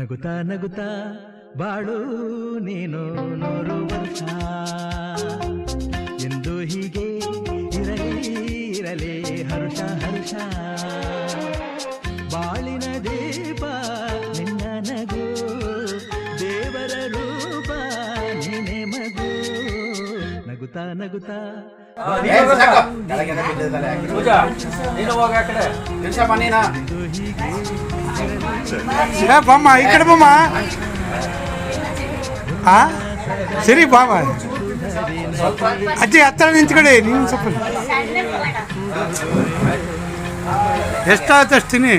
ನಗುತ್ತಾ ನಗುತ್ತಾ ಬಾಳು ನೀನು 100 ವರ್ಷ ಎಂದು ಹೀಗೆ ಇರಲಿ ಇರಲಿ ಹರುಷ ಹರುಷ ಬಾಳಿನ ದೀಪ ನಿನ್ನ ನಗು ದೇವರ ರೂಪ ನೀನೆ ಮಗು ನಗುತ್ತಾ ನಗುತ್ತಾ ಬಾಮ್ಮ ಈ ಕಡೆ ಬಾಮ್ಮ ಸರಿ ಬಾಮ ಅಜ್ಜಿ ಹತ್ತಿರ ನಿಂತ್ಕಡೆ ನೀನು ಸ್ವಲ್ಪ ಎಷ್ಟಾಯ್ತು ಅಷ್ಟು ತಿನ್ನಿ